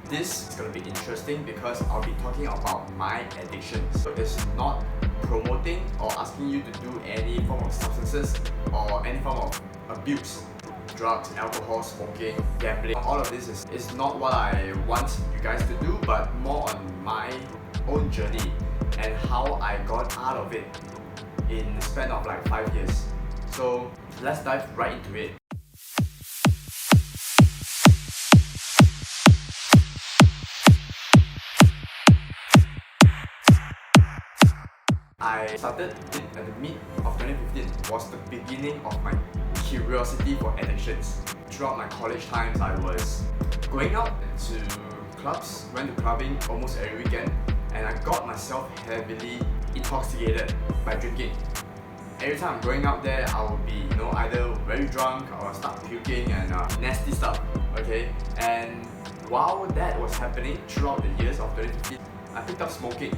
This is going to be interesting because I'll be talking about my addiction. So it's not promoting or asking you to do any form of substances or any form of abuse. Drugs, alcohol, smoking, gambling, all of this is not what I want you guys to do, but more on my own journey and how I got out of it in the span of like 5 years. So let's dive right into it. I started it at the mid of 2015 was the beginning of my curiosity for addictions. Throughout my college times, I was going out to clubs, went to clubbing almost every weekend, and I got myself heavily intoxicated by drinking. Every time I'm going out there, I will be, either very drunk or start puking and nasty stuff, okay? And while that was happening throughout the years of 2015, I picked up smoking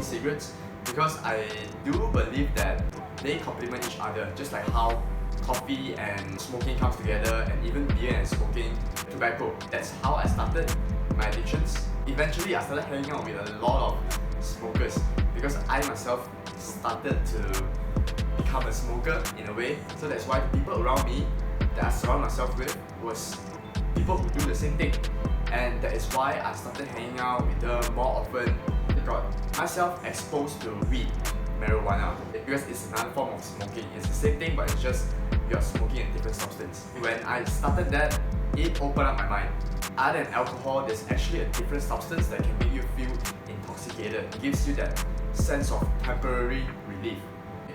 cigarettes, because I do believe that they complement each other, just like how coffee and smoking comes together, and even beer and smoking tobacco. That's how I started my addictions. Eventually, I started hanging out with a lot of smokers because I myself started to become a smoker in a way. So that's why the people around me that I surround myself with was people who do the same thing, and that is why I started hanging out with them more often. Got myself exposed to weed, marijuana, because it's another form of smoking. It's the same thing, but it's just you're smoking a different substance. When I started that, it opened up my mind. Other than alcohol, there's actually a different substance that can make you feel intoxicated. It gives you that sense of temporary relief.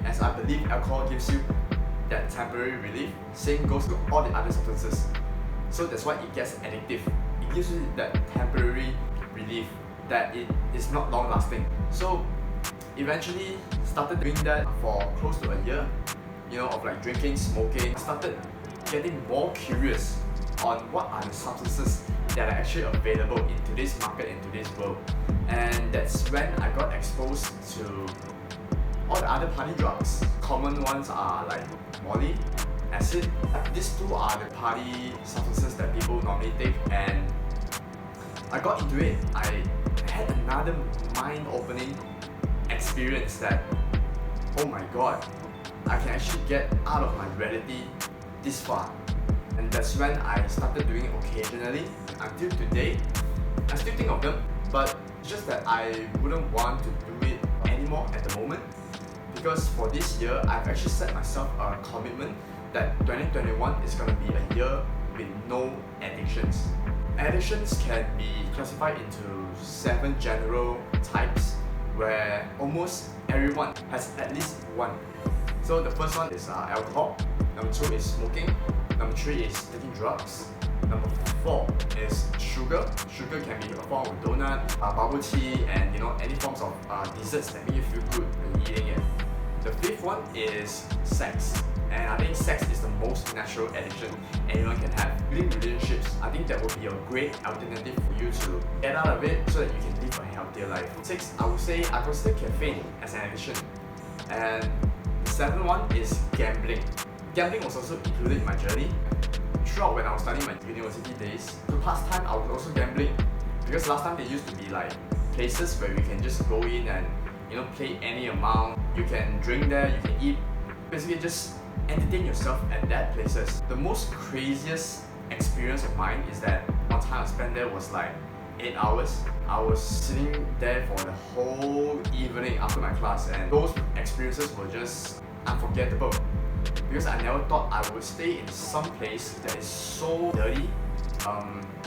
As I believe alcohol gives you that temporary relief, same goes to all the other substances. So that's why it gets addictive. It gives you that temporary relief that it is not long lasting. So eventually started doing that for close to a year, of like drinking, smoking. Started getting more curious on what are the substances that are actually available in today's market, in today's world. And that's when I got exposed to all the other party drugs. Common ones are like Molly, acid. These two are the party substances that people normally take, and I got into it. I had another mind-opening experience that, oh my god, I can actually get out of my reality this far. And that's when I started doing it occasionally. Until today, I still think of them, but it's just that I wouldn't want to do it anymore at the moment. Because for this year, I've actually set myself a commitment that 2021 is going to be a year with no addictions. Addictions can be classified into 7 general types, where almost everyone has at least one. So the first one is alcohol, number 2 is smoking, number 3 is taking drugs, number 4 is sugar. Sugar can be a form of donut, bubble tea, and any forms of desserts that make you feel good when you're eating it. The 5th one is sex. And I think sex is the most natural addiction anyone can have. Within relationships, I think that would be a great alternative for you to get out of it so that you can live a healthier life. 6, I would say I consider caffeine as an addiction. And the 7th one is gambling. Gambling was also included in my journey. Throughout when I was studying my university days, to pass time I was also gambling. Because last time there used to be like places where you can just go in and play any amount. You can drink there, you can eat. Basically just entertain yourself at that places. The most craziest experience of mine is that one time I spent there was like 8 hours. I was sitting there for the whole evening after my class, and those experiences were just unforgettable because I never thought I would stay in some place that is so dirty,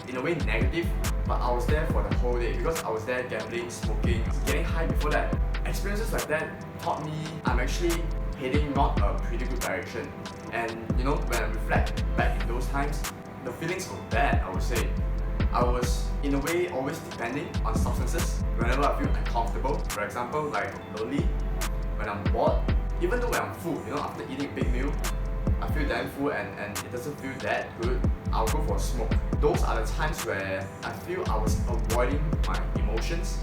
in a way negative, but I was there for the whole day because I was there gambling, smoking, getting high before that. Experiences like that taught me I'm actually heading not a pretty good direction. And when I reflect back in those times, the feelings were bad, I would say. I was in a way always depending on substances whenever I feel uncomfortable. For example, like lonely, when I'm bored, even though when I'm full, after eating a big meal, I feel damn full and it doesn't feel that good, I'll go for a smoke. Those are the times where I feel I was avoiding my emotions.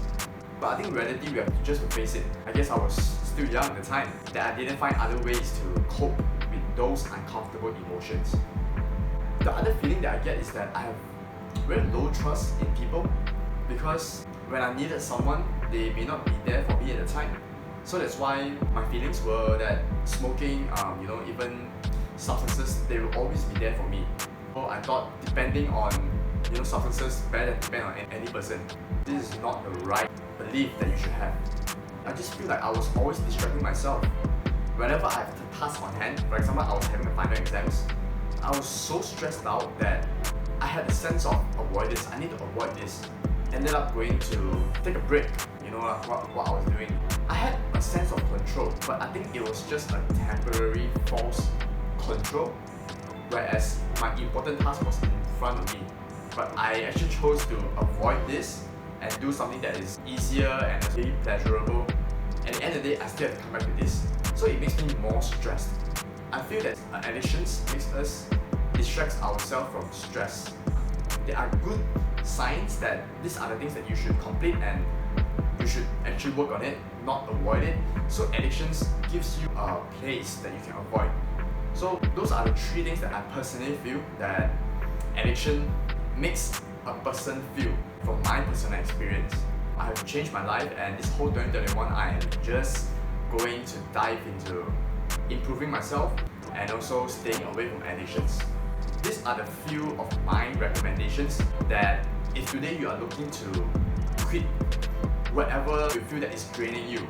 But I think in reality, we have to just face it. I guess I was still young at the time, that I didn't find other ways to cope with those uncomfortable emotions. The other feeling that I get is that I have very low trust in people, because when I needed someone, they may not be there for me at the time. So that's why my feelings were that smoking, even substances, they will always be there for me. So I thought depending on substances better than depend on any person. This is not the right belief that you should have. I just feel like I was always distracting myself. Whenever I have the task on hand, for example, I was having a final exams, I was so stressed out that I had a sense of avoidance. I need to avoid this. Ended up going to take a break, what I was doing. I had a sense of control, but I think it was just a temporary false control, whereas my important task was in front of me. But I actually chose to avoid this and do something that is easier and very pleasurable. At the end of the day, I still have to come back to this. So it makes me more stressed. I feel that addictions makes us distract ourselves from stress. There are good signs that these are the things that you should complete and you should actually work on it, not avoid it. So addictions gives you a place that you can avoid. So those are the three things that I personally feel that addiction makes a person feel from my personal experience. I have changed my life, and this whole 2021 I am just going to dive into improving myself and also staying away from addictions. These are the few of my recommendations that if today you are looking to quit whatever you feel that is draining you.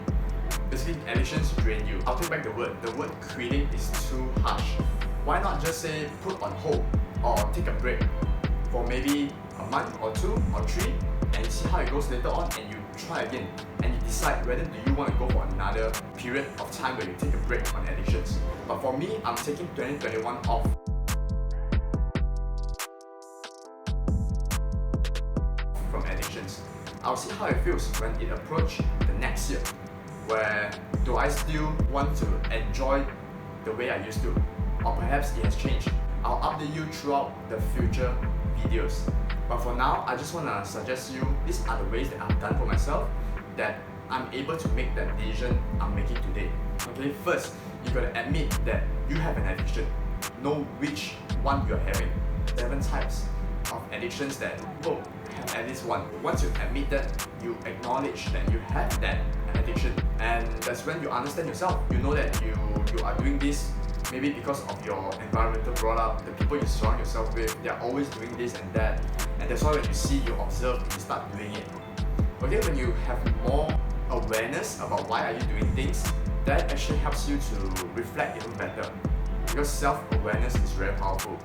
Basically, addictions drain you. I'll take back the word. The word quitting is too harsh. Why not just say put on hold or take a break for maybe a month or 2 or 3, and you see how it goes later on, and you try again and you decide whether do you want to go for another period of time where you take a break on addictions. But for me, I'm taking 2021 off. From addictions. I'll see how it feels when it approaches the next year, where do I still want to enjoy the way I used to, or perhaps it has changed. I'll update you throughout the future videos. But for now, I just want to suggest you, these are the ways that I've done for myself that I'm able to make that decision I'm making today. Okay, first, you gotta admit that you have an addiction. Know which one you're having. 7 types of addictions that people have at least one. Once you admit that, you acknowledge that you have that addiction, and that's when you understand yourself. You know that you are doing this maybe because of your environmental brought up, the people you surround yourself with, they're always doing this and that, and that's why when you see, you observe, you start doing it. Okay, when you have more awareness about why are you doing things, that actually helps you to reflect even better, because self-awareness is very powerful.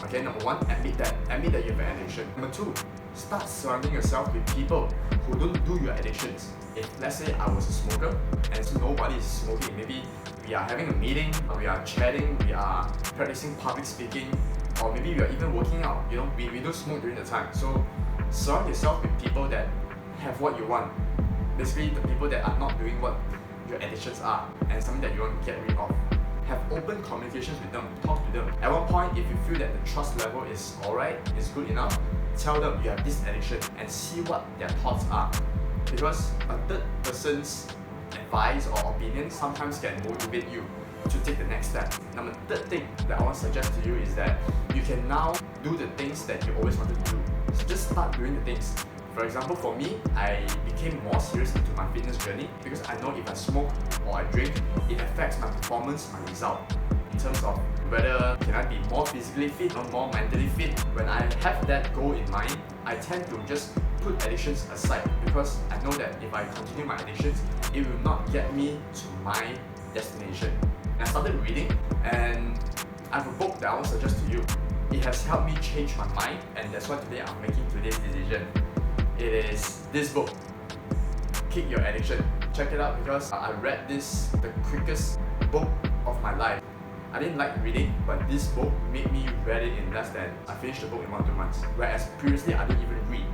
Okay, number 1, admit that you have an addiction. Number 2, start surrounding yourself with people who don't do your addictions. If let's say I was a smoker and so nobody is smoking, maybe we are having a meeting, we are chatting, we are practicing public speaking, or maybe we are even working out. We do smoke during the time. So surround yourself with people that have what you want. Basically, the people that are not doing what your addictions are and something that you want to get rid of. Have open communications with them, talk to them. At one point, if you feel that the trust level is alright, is good enough, tell them you have this addiction and see what their thoughts are. Because a third person's advice or opinion sometimes can motivate you to take the next step. Now, the third thing that I want to suggest to you is that you can now do the things that you always wanted to do. So just start doing the things. For example, for me, I became more serious into my fitness journey because I know if I smoke or I drink, it affects my performance, my result. In terms of whether can I be more physically fit or more mentally fit. When I have that goal in mind, I tend to just put addictions aside, because I know that if I continue my addictions, it will not get me to my destination. And I started reading, and I have a book that I want to suggest to you. It has helped me change my mind, and that's why today I'm making today's decision. It is this book, Kick Your Addiction. Check it out, because I read this, the quickest book of my life. I didn't like reading, but this book made me read it in less than, I finished the book in 1-2 months. Whereas previously I didn't even read.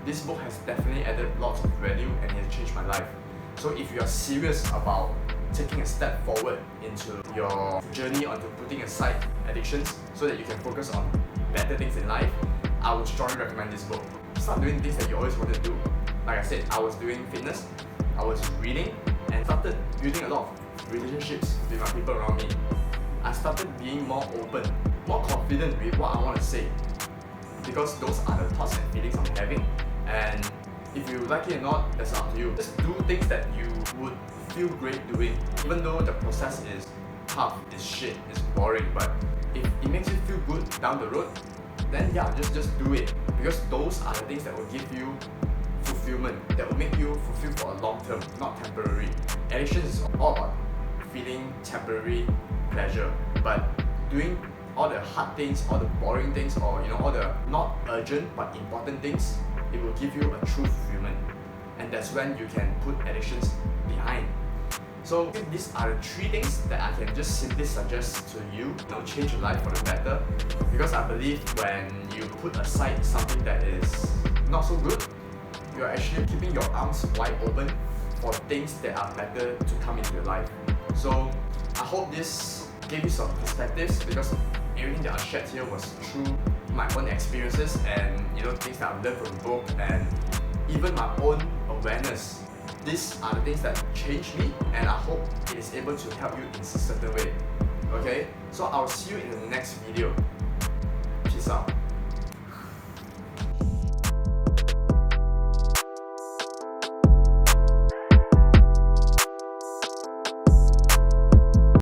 This book has definitely added lots of value and it has changed my life. So if you are serious about taking a step forward into your journey onto putting aside addictions so that you can focus on better things in life, I would strongly recommend this book. Start doing things that you always wanted to do. Like I said, I was doing fitness, I was reading, and started building a lot of relationships with my people around me. I started being more open, more confident with what I want to say. because those are the thoughts and feelings I'm having. And if you like it or not, that's up to you. Just do things that you would feel great doing, even though the process is tough, is shit, is boring. But if it makes you feel good down the road, then yeah, just do it, because those are the things that will give you fulfillment, that will make you fulfilled for a long term, not temporary. Addiction is all about feeling temporary pleasure, but doing all the hard things, all the boring things, or all the not urgent but important things, it will give you a true fulfillment. And that's when you can put addictions behind. So these are the 3 things that I can just simply suggest to you to change your life for the better. Because I believe when you put aside something that is not so good, you're actually keeping your arms wide open for things that are better to come into your life. So I hope this gave you some perspectives, because everything that I shared here was through my own experiences and things that I've learned from the book, and even my own awareness. These are the things that changed me, and I hope it is able to help you in a certain way. Okay, so I'll see you in the next video. Peace out.